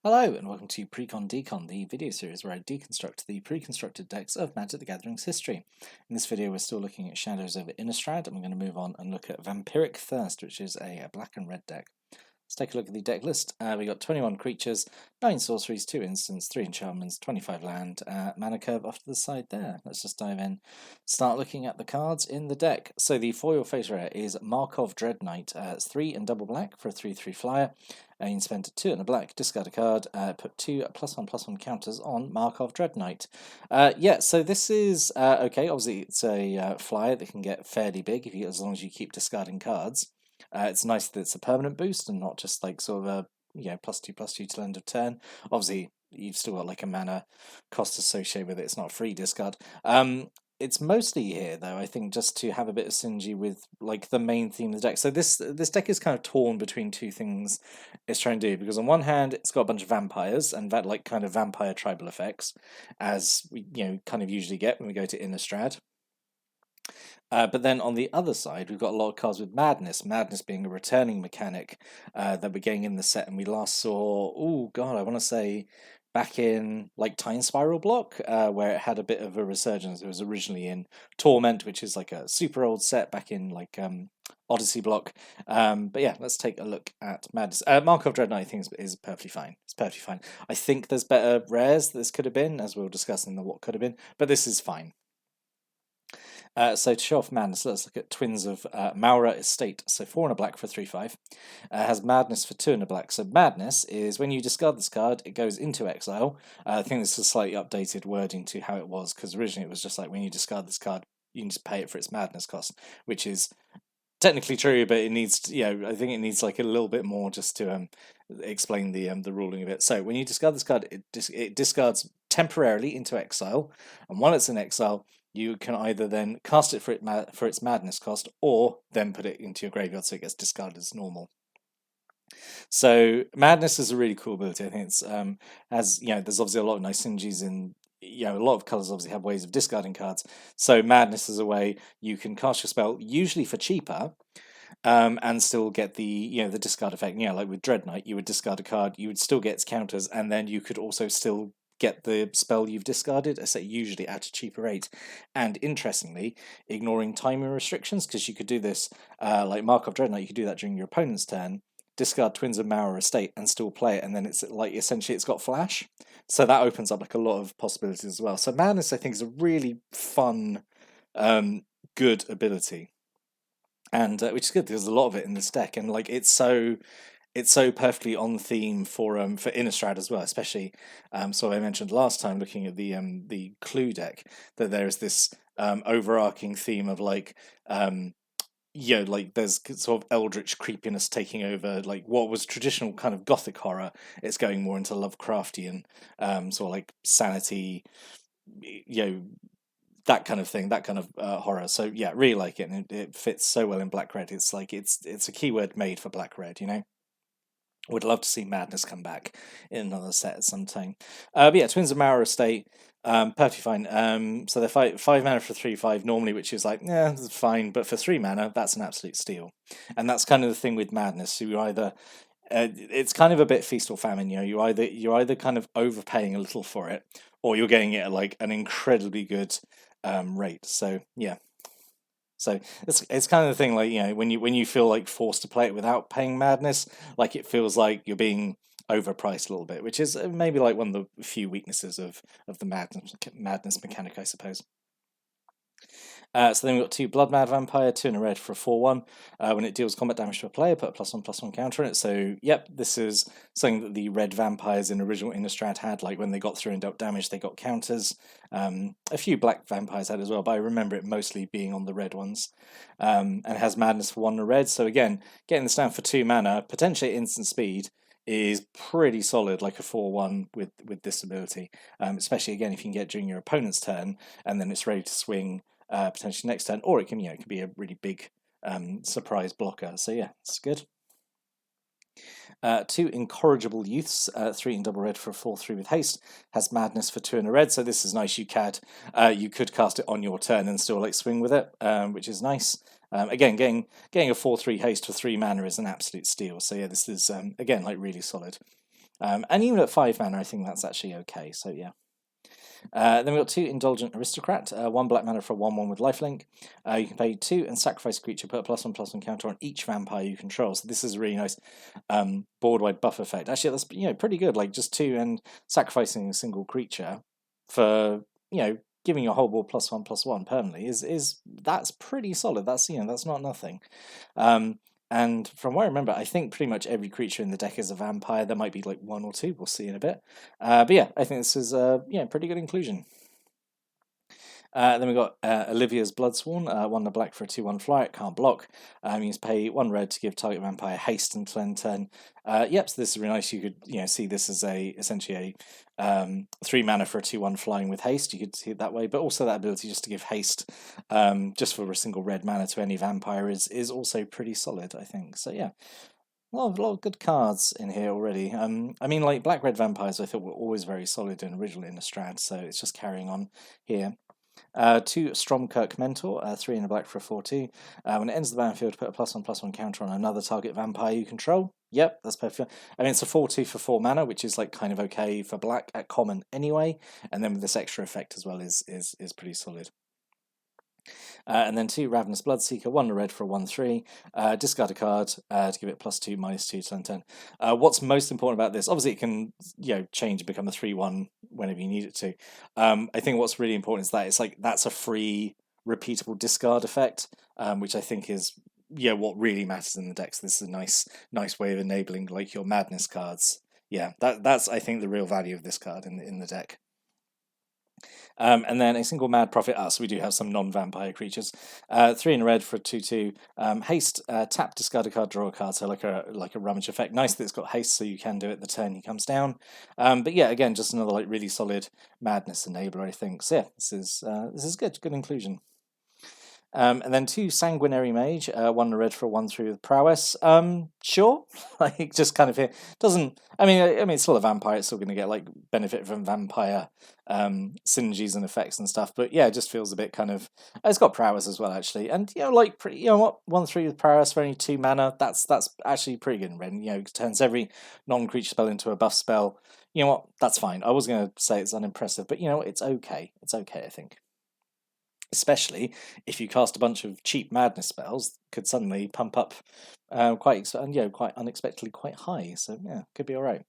Hello and welcome to Precon Decon, the video series where I deconstruct the pre-constructed decks of Magic the Gathering's history. In this video we're still looking at Shadows over Innistrad, and we're going to move on and look at Vampiric Thirst, which is a black and red deck. Let's take a look at the deck list. We got 21 creatures, 9 sorceries, 2 instants, 3 enchantments, 25 land, mana curve off to the side there. Let's just dive in, start looking at the cards in the deck. So the foil face rare is Markov Dread Knight. It's 3 and double black for a 3/3 flyer. You can spend 2 and a black, discard a card, put 2 +1/+1 counters on Markov Dread Knight. Yeah, so this is okay. Obviously, it's a flyer that can get fairly big as long as you keep discarding cards. It's nice that it's a permanent boost and not just like sort of a +2/+2 till end of turn. Obviously, you've still got like a mana cost associated with it. It's not free discard. It's mostly here though, I think, just to have a bit of synergy with like the main theme of the deck. So this deck is kind of torn between two things it's trying to do, because on one hand it's got a bunch of vampires and that like kind of vampire tribal effects, as we kind of usually get when we go to Innistrad. But then on the other side, we've got a lot of cards with Madness. Madness being a returning mechanic that we're getting in the set, and we last saw, oh god, I want to say back in like Time Spiral block, where it had a bit of a resurgence. It was originally in Torment, which is like a super old set back in like Odyssey block. But yeah, let's take a look at Madness. Markov Dread Knight, I think, is perfectly fine. It's perfectly fine. I think there's better rares this could have been, as we'll discuss in the what could have been, but this is fine. So to show off Madness, let's look at Twins of Maura Estate. So 4 and a black for 3/5. Has Madness for 2 and a black. So Madness is when you discard this card, it goes into exile. I think this is slightly updated wording to how it was, because originally it was just like when you discard this card, you can just pay it for its Madness cost, which is technically true, but it needs I think it needs like a little bit more just to explain the ruling of it. So when you discard this card, it discards temporarily into exile, and while it's in exile, you can either then cast it for its Madness cost, or then put it into your graveyard so it gets discarded as normal. So Madness is a really cool ability. I think it's there's obviously a lot of nice synergies in. A lot of colours obviously have ways of discarding cards. So Madness is a way you can cast your spell, usually for cheaper, and still get the the discard effect. Like with Dread Knight, you would discard a card, you would still get its counters, and then you could also still get the spell you've discarded, usually at a cheaper rate. And interestingly, ignoring timing restrictions, because you could do this like Markov Dread Knight, you could do that during your opponent's turn, discard Twins of Maura Estate and still play it, and then it's like essentially it's got flash. So that opens up like a lot of possibilities as well. So Madness, I think, is a really fun, good ability, and which is good because there's a lot of it in this deck, and like it's so perfectly on theme for Innistrad as well, especially so I mentioned last time looking at the Clue deck that there is this overarching theme of like like there's sort of eldritch creepiness taking over like what was traditional kind of gothic horror. It's going more into Lovecraftian sort of like sanity, that kind of thing, that kind of horror. So yeah, really like it, and it fits so well in black red. It's like it's a keyword made for black red, Would love to see Madness come back in another set at some time. But yeah, Twins of Maura Estate, perfectly fine. So they're 5 mana for 3/5 normally, which is like, yeah, that's fine. But for 3 mana, that's an absolute steal. And that's kind of the thing with Madness. So you either, it's kind of a bit feast or famine. You're either kind of overpaying a little for it, or you're getting it at like an incredibly good rate. So yeah. So it's kind of the thing, like when you feel like forced to play it without paying Madness, like it feels like you're being overpriced a little bit, which is maybe like one of the few weaknesses of the Madness mechanic, I suppose. So then we've got 2 Blood Mad Vampire, 2 and a red for a 4/1. When it deals combat damage to a player, put a +1/+1 counter on it. So yep, this is something that the red vampires in original Innistrad had. Like when they got through and dealt damage, they got counters. A few black vampires had as well, but I remember it mostly being on the red ones. And it has Madness for 1 and a red. So again, getting this down for 2 mana, potentially at instant speed, is pretty solid, like a 4/1 with this ability. Especially again if you can get during your opponent's turn, and then it's ready to swing. Potentially next turn, or it can it can be a really big surprise blocker. So yeah, it's good. 2 Incorrigible Youths, 3 and double red for a 4/3 with haste, has Madness for 2 and a red. So this is nice. You could cast it on your turn and still like swing with it, which is nice. Again, getting a 4/3 haste for 3 mana is an absolute steal. So yeah, this is again like really solid. And even at 5 mana, I think that's actually okay. So yeah. Then we've got 2 Indulgent Aristocrat, 1 black mana for a 1/1 with lifelink. You can pay 2 and sacrifice a creature, put a +1/+1 counter on each vampire you control. So this is a really nice board-wide buff effect. Actually, that's pretty good. Like just 2 and sacrificing a single creature for giving your whole board +1/+1 permanently is that's pretty solid. That's that's not nothing. And from what I remember, I think pretty much every creature in the deck is a vampire. There might be like 1 or 2. We'll see in a bit. But yeah, I think this is pretty good inclusion. Then we've got Olivia's Bloodsworn, 1 black for a 2/1 flyer. It can't block. You can pay 1 red to give target vampire haste until end turn. Yep, so this is really nice. You could see this as essentially a 3 mana for a 2/1 flying with haste. You could see it that way, but also that ability just to give haste just for a single red mana to any vampire is also pretty solid, I think. So yeah. A lot of good cards in here already. I mean, like black-red vampires, I thought were always very solid in original Innistrad, so it's just carrying on here. 2 Stromkirk Mentor, 3 in a black for a 4/2. When it ends the battlefield, put a +1/+1 counter on another target vampire you control. Yep, that's perfect. I mean, it's a 4/2 for 4 mana, which is like kind of okay for black at common anyway. And then with this extra effect as well is pretty solid. And then 2 Ravenous Bloodseeker, 1 red for a 1/3. Discard a card to give it +2, -2 to turn. What's most important about this? Obviously, it can change and become a 3/1 whenever you need it to. I think what's really important is that it's like that's a free, repeatable discard effect, which I think is what really matters in the decks. This is a nice way of enabling like your madness cards. Yeah, that's I think the real value of this card in the deck. And then a single Mad Prophet. So we do have some non-vampire creatures. 3 in red for a 2/2. Haste. Tap, discard a card, draw a card. So like a rummage effect. Nice that it's got haste, so you can do it the turn he comes down. But yeah, again, just another like really solid madness enabler, I think. So yeah, this is good inclusion. And then 2 Sanguinary Mage, 1 red for a 1/3 with prowess. Sure, like just kind of here doesn't. I mean, it's still a vampire. It's still going to get like benefit from vampire synergies and effects and stuff. But yeah, it just feels a bit kind of. It's got prowess as well, actually, and like what 1/3 with prowess for only 2 mana. That's actually pretty good in red. It turns every non-creature spell into a buff spell. You know what? That's fine. I was going to say it's unimpressive, but it's okay. It's okay, I think. Especially if you cast a bunch of cheap madness spells, could suddenly pump up quite unexpectedly quite high. So yeah, could be all right.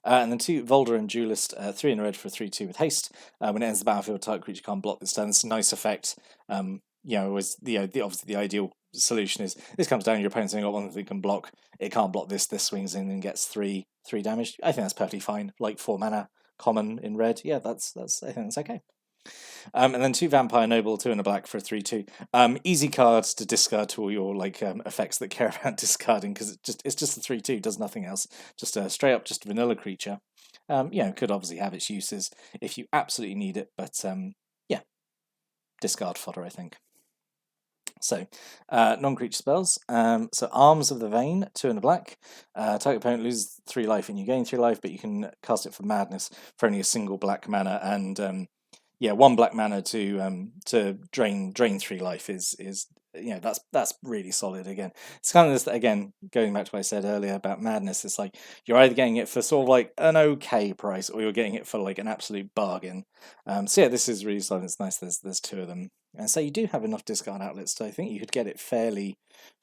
And then 2 Volder and Duelist, 3 in a red for a 3/2 with haste. When it ends the battlefield, target creature can't block this turn. It's a nice effect. Obviously the ideal solution is this comes down. Your opponent's only got one thing can block. It can't block this. This swings in and gets 3 damage. I think that's perfectly fine. Like 4 mana common in red. Yeah, I think that's okay. And then 2 Vampire Noble, 2 in a black for a 3/2. Easy cards to discard to all your effects that care about discarding because it's just a 3/2, does nothing else. Just a straight up just vanilla creature. Could obviously have its uses if you absolutely need it, but discard fodder, I think. So, non-creature spells. So, Arms of the Vein, 2 in a black. Target opponent loses 3 life and you gain 3 life, but you can cast it for madness for only a single black mana and 1 black mana to drain 3 life is that's really solid. Again, it's kind of this again going back to what I said earlier about madness. It's like you're either getting it for sort of like an okay price or you're getting it for like an absolute bargain. So yeah, this is really solid. It's nice. There's 2 of them, and so you do have enough discard outlets. So I think you could get it fairly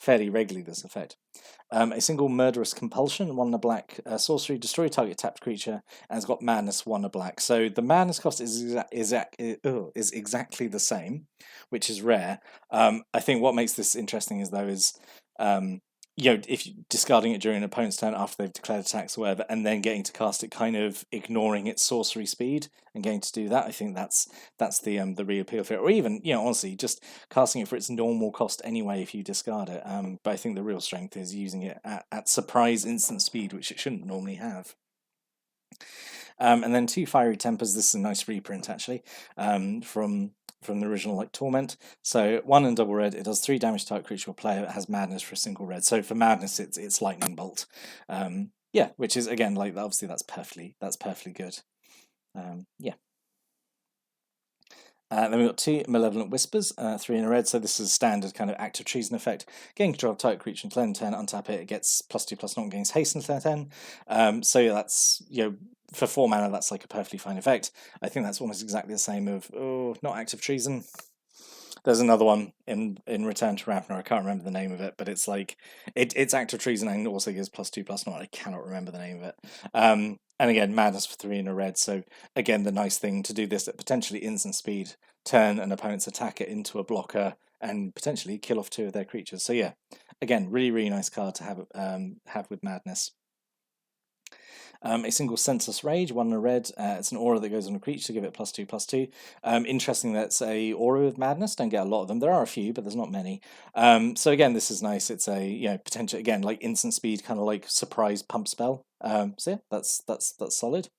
regularly. This effect. A single Murderous Compulsion, 1 in a black sorcery, destroy target tapped creature, and it's got madness 1 in a black. So the madness cost is exactly the same, which is rare. I think what makes this interesting is if you're discarding it during an opponent's turn after they've declared attacks or whatever, and then getting to cast it, kind of ignoring its sorcery speed and getting to do that. I think that's the real appeal for it. Or even honestly, just casting it for its normal cost anyway if you discard it. But I think the real strength is using it at surprise instant speed, which it shouldn't normally have. And then 2 Fiery Tempers. This is a nice reprint actually from the original Torment. So 1 in double red, it does 3 damage to target creature or player. It has madness for a single red. So for madness, it's lightning bolt. Which is again obviously that's perfectly good. Then we've got 2 Malevolent Whispers, 3 in a red, so this is a standard kind of active treason effect. Gain control of target creature until end of turn, untap it, it gets +2/+0 against haste until end of turn. So yeah, that's, for 4 mana, that's like a perfectly fine effect. I think that's almost exactly the same of, not active treason. There's another one in Return to Ravnica. I can't remember the name of it, but it's like it's active treason and also gives +2/+0. I cannot remember the name of it. And again, madness for 3 in a red. So again, the nice thing to do this at potentially instant speed, turn an opponent's attacker into a blocker, and potentially kill off 2 of their creatures. So yeah, again, really nice card to have with madness. A single Senseless Rage, 1 in a red. It's an aura that goes on a creature to give it +2/+2. Interesting that it's a aura with madness. Don't get a lot of them. There are a few, but there's not many. So again, this is nice. It's a potential, again, like instant speed, kind of like surprise pump spell. So yeah, that's solid.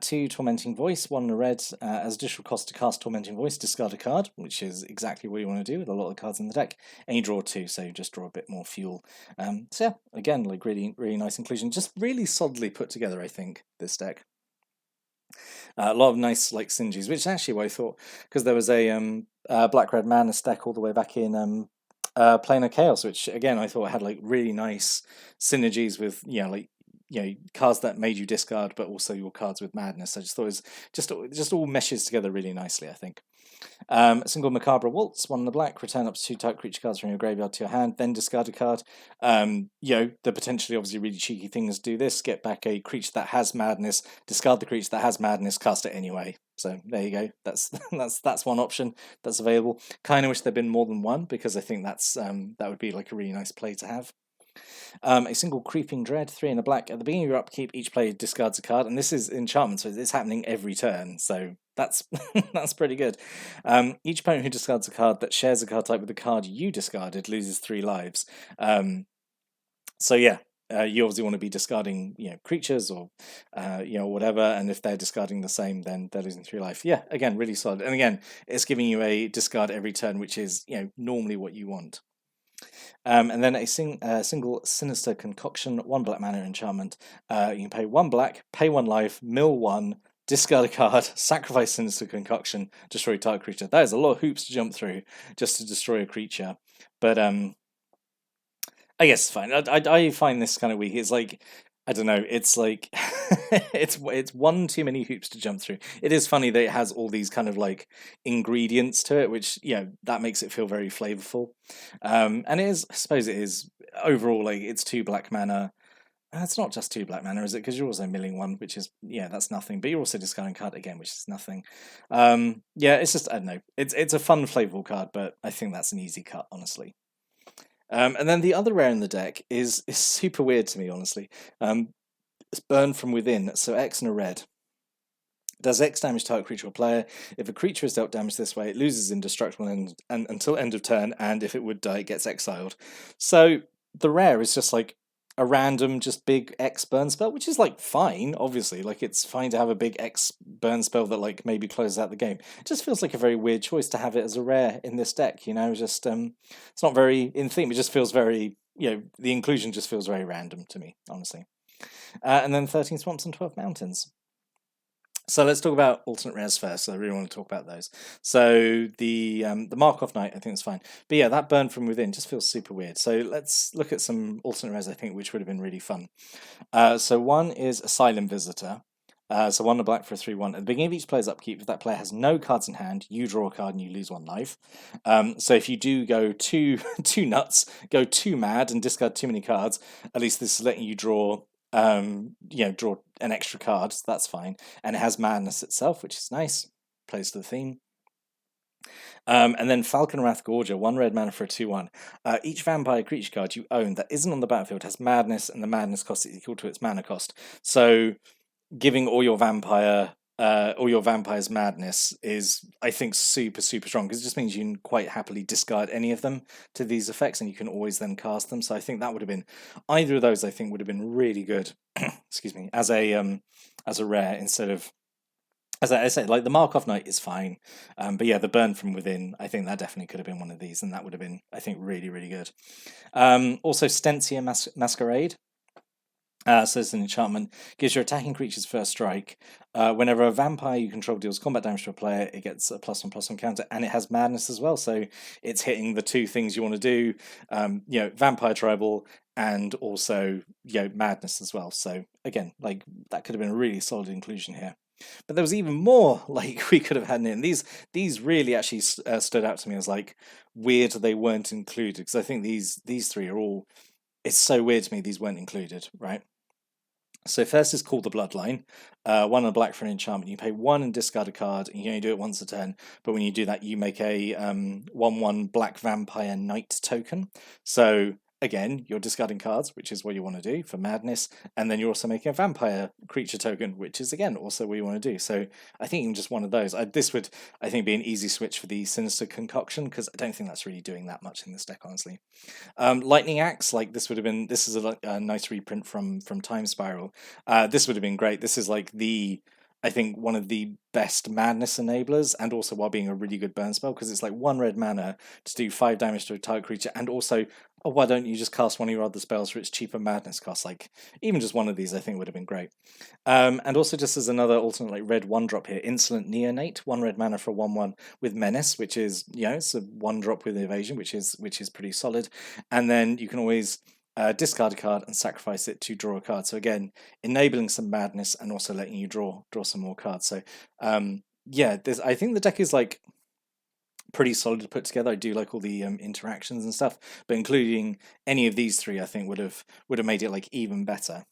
2 Tormenting Voice, 1 in a red. As additional cost to cast Tormenting Voice, discard a card, which is exactly what you want to do with a lot of the cards in the deck. And you draw 2, so you just draw a bit more fuel. So yeah, again, like really nice inclusion. Just really solidly put together, I think, this deck. A lot of nice like synergies, which is actually what I thought, because there was a black-red madness deck all the way back in Planar Chaos, which again I thought had like really nice synergies with cards that made you discard, but also your cards with madness. I just thought it was just all meshes together really nicely, I think. A single Macabre Waltz, 1 in the black, return up to 2 type creature cards from your graveyard to your hand, then discard a card. The potentially obviously really cheeky thing is do this, get back a creature that has madness, discard the creature that has madness, cast it anyway. So there you go. That's one option that's available. Kind of wish there'd been more than one, because I think that would be like a really nice play to have. A single Creeping Dread, 3 in a black. At the beginning of your upkeep, each player discards a card, and this is enchantment, so it's happening every turn. So that's that's pretty good. Each opponent who discards a card that shares a card type with the card you discarded loses 3 lives. So yeah, you obviously want to be discarding creatures or whatever, and if they're discarding the same, then they're losing 3 life. Yeah, again, really solid. And again, it's giving you a discard every turn, which is normally what you want. And then a single Sinister Concoction, 1 black mana enchantment. You can pay 1 black, pay 1 life, mill 1, discard a card, sacrifice Sinister Concoction, destroy target creature. That is a lot of hoops to jump through just to destroy a creature. But I guess it's fine. I find this kind of weak. It's like, I don't know, it's like it's one too many hoops to jump through. It is funny that it has all these kind of like ingredients to it, which that makes it feel very flavorful. And it is, I suppose it is overall like it's 2 black mana. It's not just 2 black mana, is it? Because you're also milling 1, which is that's nothing. But you're also discarding card again, which is nothing. It's just, I don't know. It's a fun flavorful card, but I think that's an easy cut, honestly. And then the other rare in the deck is super weird to me, honestly. It's Burn from Within, so X and a red. Does X damage to target creature or player. If a creature is dealt damage this way, it loses indestructible until end of turn, and if it would die, it gets exiled. So the rare is just like a random, just big X burn spell, which is like fine, obviously. Like it's fine to have a big X burn spell that like maybe closes out the game. It just feels like a very weird choice to have it as a rare in this deck, just it's not very in theme. It just feels very, the inclusion just feels very random to me, honestly. And then 13 Swamps and 12 Mountains. So let's talk about alternate rares first. So I really want to talk about those. So the Markov Knight, I think is fine. But yeah, that Burn from Within just feels super weird. So let's look at some alternate rares, I think, which would have been really fun. So one is Asylum Visitor. So 1 black for a 3/1. At the beginning of each player's upkeep, if that player has no cards in hand, you draw a card and you lose 1 life. So if you do go too nuts, go too mad and discard too many cards, at least this is letting you draw draw an extra card, so that's fine. And it has madness itself, which is nice. Plays to the theme. And then Falcon Wrath Gorger, 1 red mana for a 2/1. Each vampire creature card you own that isn't on the battlefield has madness, and the madness cost is equal to its mana cost. So giving all your vampires madness is, I think, super strong, because it just means you can quite happily discard any of them to these effects, and you can always then cast them. So I think that would have been, either of those I think would have been really good excuse me, as a rare, instead of, as I say, like the Markov Knight is fine, but yeah, the Burn from Within, I think that definitely could have been one of these, and that would have been, I think, really good. Also Stencia Masquerade. So it's an enchantment, gives your attacking creatures first strike. Whenever a vampire you control deals combat damage to a player, it gets a +1/+1 counter, and it has madness as well. So it's hitting the two things you want to do, vampire tribal and also madness as well. So again, like that could have been a really solid inclusion here. But there was even more like we could have had in these really actually stood out to me as like weird they weren't included, because I think these three are all. It's so weird to me these weren't included, right? So first is called the Bloodline. 1 and a black for an enchantment. You pay 1 and discard a card, and you can only do it once a turn. But when you do that, you make a 1/1 black vampire knight token. So again, you're discarding cards, which is what you want to do for madness, and then you're also making a vampire creature token, which is again also what you want to do. So I think even just one of those. This would, I think, be an easy switch for the Sinister Concoction, because I don't think that's really doing that much in this deck, honestly. Lightning Axe, like this would have been. This is a nice reprint from Time Spiral. This would have been great. This is like I think one of the best madness enablers, and also while being a really good burn spell, because it's like 1 red mana to do 5 damage to a target creature, and also, oh, why don't you just cast one of your other spells for its cheaper madness cost? Like even just one of these, I think would have been great. And also just as another alternate like red 1-drop here, Insolent Neonate, 1 red mana for a 1/1 with Menace, which is it's a 1-drop with evasion, which is pretty solid. And then you can always discard a card and sacrifice it to draw a card. So again, enabling some madness and also letting you draw some more cards. So I think the deck is like pretty solid to put together. I do like all the interactions and stuff, but including any of these three, I think would have made it like even better.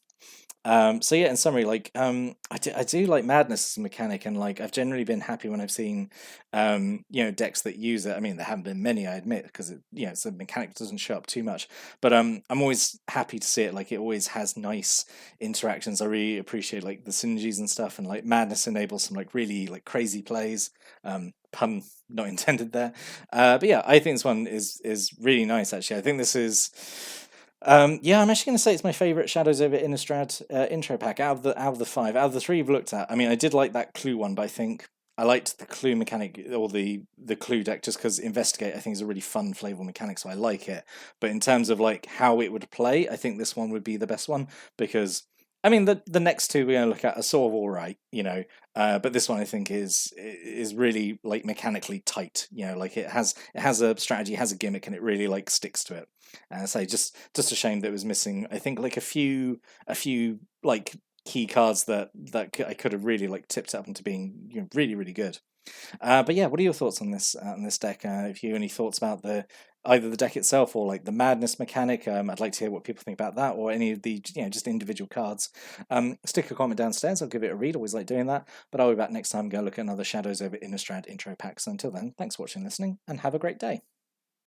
So yeah, in summary, like I do like madness as a mechanic, and like I've generally been happy when I've seen decks that use it. I mean, there haven't been many, I admit, because it's a mechanic that doesn't show up too much. But I'm always happy to see it. Like it always has nice interactions. I really appreciate like the synergies and stuff, and like madness enables some like really like crazy plays. Pun not intended there. But yeah, I think this one is really nice. Actually, I think this is. I'm actually going to say it's my favourite Shadows over Innistrad intro pack out of the 5. Out of the 3 you've looked at, I mean, I did like that Clue one, but I think I liked the Clue mechanic, or the Clue deck, just because Investigate I think is a really fun flavorful mechanic, so I like it. But in terms of like how it would play, I think this one would be the best one, because I mean the next two we're going to look at are sort of all right, but this one I think is really like mechanically tight. Like it has a strategy, has a gimmick, and it really like sticks to it. And so just a shame that it was missing. I think like a few like key cards that I could have really like tipped up into being really really good. But yeah, what are your thoughts on this deck? If you have any thoughts about either the deck itself or like the madness mechanic, I'd like to hear what people think about that, or any of the just individual cards. Stick a comment downstairs. I'll give it a read. Always like doing that. But I'll be back next time. Go look at another Shadows over Innistrad intro pack. So until then, thanks for watching, listening, and have a great day.